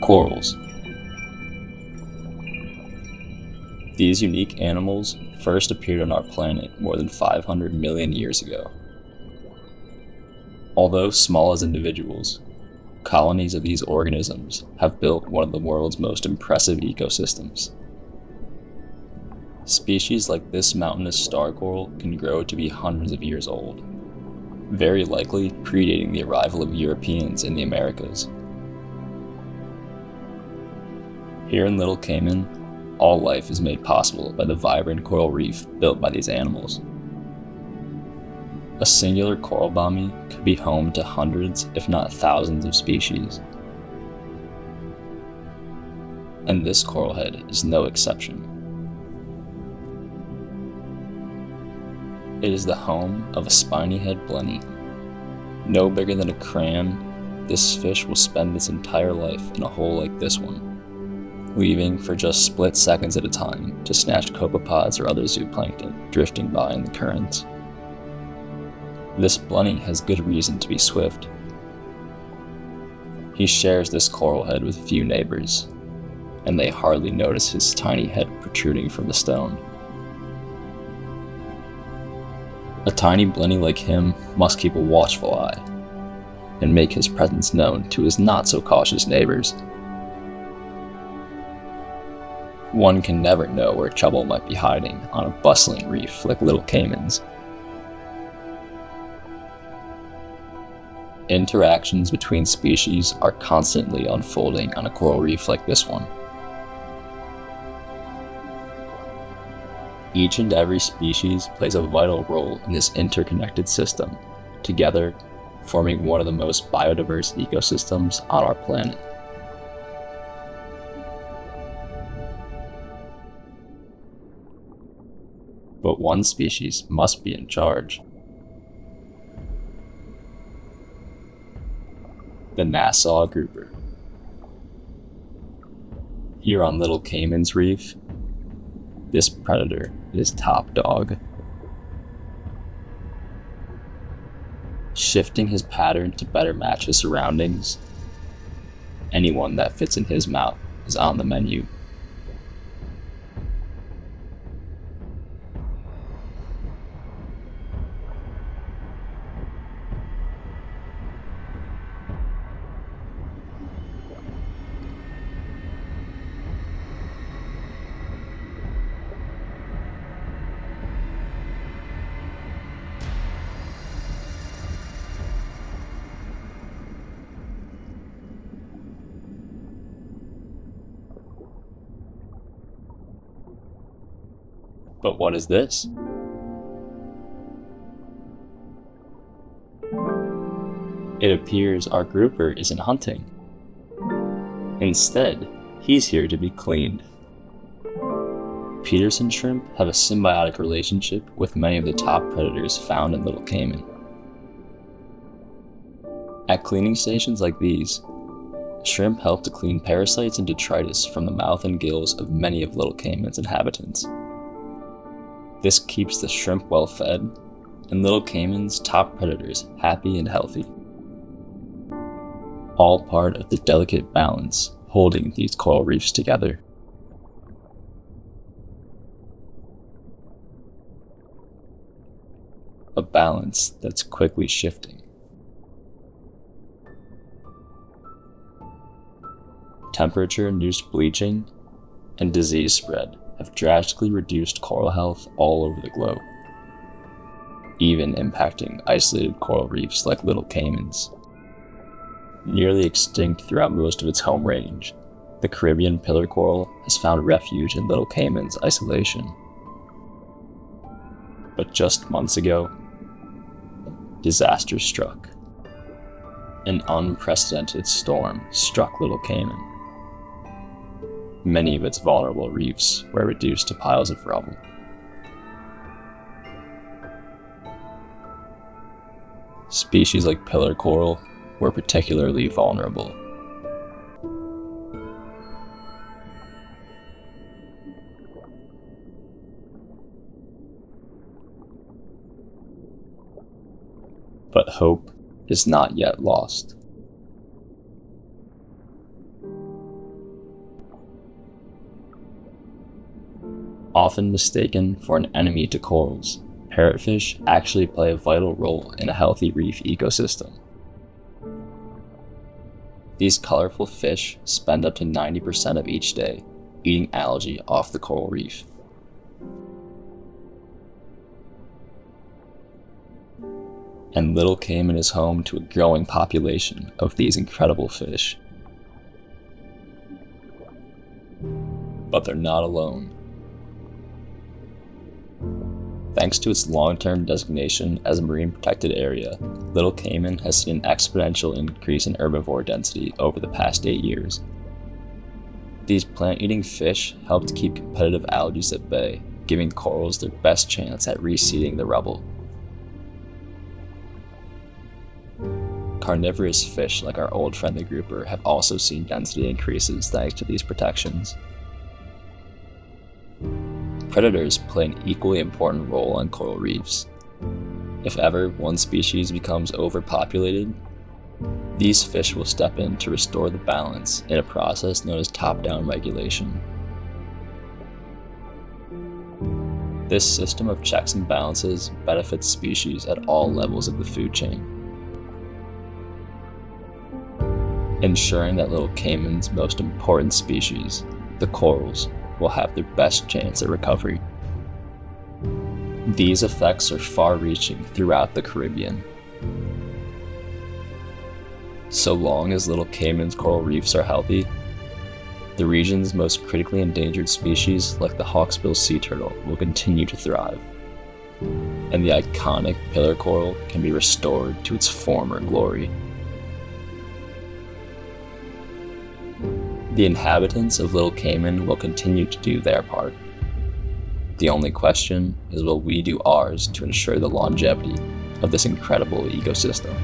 corals. These unique animals first appeared on our planet more than 500 million years ago. Although small as individuals, colonies of these organisms have built one of the world's most impressive ecosystems. Species like this mountainous star coral can grow to be hundreds of years old, very likely predating the arrival of Europeans in the Americas. Here in Little Cayman, all life is made possible by the vibrant coral reef built by these animals. A singular coral bommy could be home to hundreds, if not thousands, of species. And this coral head is no exception. It is the home of a spiny head blenny. No bigger than a crayon, this fish will spend its entire life in a hole like this one, leaving for just split seconds at a time to snatch copepods or other zooplankton drifting by in the currents. This blenny has good reason to be swift. He shares this coral head with few neighbors, and they hardly notice his tiny head protruding from the stone. A tiny blenny like him must keep a watchful eye, and make his presence known to his not-so-cautious neighbors. One can never know where trouble might be hiding on a bustling reef like Little Cayman's. Interactions between species are constantly unfolding on a coral reef like this one. Each and every species plays a vital role in this interconnected system, together forming one of the most biodiverse ecosystems on our planet. But one species must be in charge. The Nassau grouper. Here on Little Cayman's reef, this predator is top dog. Shifting his pattern to better match his surroundings, anyone that fits in his mouth is on the menu. But what is this? It appears our grouper isn't hunting. Instead, he's here to be cleaned. Peterson shrimp have a symbiotic relationship with many of the top predators found in Little Cayman. At cleaning stations like these, shrimp help to clean parasites and detritus from the mouth and gills of many of Little Cayman's inhabitants. This keeps the shrimp well fed, and Little Cayman's top predators happy and healthy. All part of the delicate balance holding these coral reefs together. A balance that's quickly shifting. Temperature-induced bleaching and disease spread have drastically reduced coral health all over the globe, even impacting isolated coral reefs like Little Cayman's. Nearly extinct throughout most of its home range, the Caribbean pillar coral has found refuge in Little Cayman's isolation. But just months ago, disaster struck. An unprecedented storm struck Little Cayman. Many of its vulnerable reefs were reduced to piles of rubble. Species like pillar coral were particularly vulnerable. But hope is not yet lost. Often mistaken for an enemy to corals, parrotfish actually play a vital role in a healthy reef ecosystem. These colorful fish spend up to 90% of each day eating algae off the coral reef. And Little Cayman is home to a growing population of these incredible fish. But they're not alone. Thanks to its long-term designation as a marine protected area, Little Cayman has seen an exponential increase in herbivore density over the past 8 years. These plant-eating fish help to keep competitive algae at bay, giving corals their best chance at reseeding the rubble. Carnivorous fish like our old friendly grouper have also seen density increases thanks to these protections. Predators play an equally important role on coral reefs. If ever one species becomes overpopulated, these fish will step in to restore the balance in a process known as top-down regulation. This system of checks and balances benefits species at all levels of the food chain, ensuring that Little Cayman's most important species, the corals, will have their best chance at recovery. These effects are far-reaching throughout the Caribbean. So long as Little Cayman's coral reefs are healthy, the region's most critically endangered species, like the hawksbill sea turtle, will continue to thrive, and the iconic pillar coral can be restored to its former glory. The inhabitants of Little Cayman will continue to do their part. The only question is, will we do ours to ensure the longevity of this incredible ecosystem?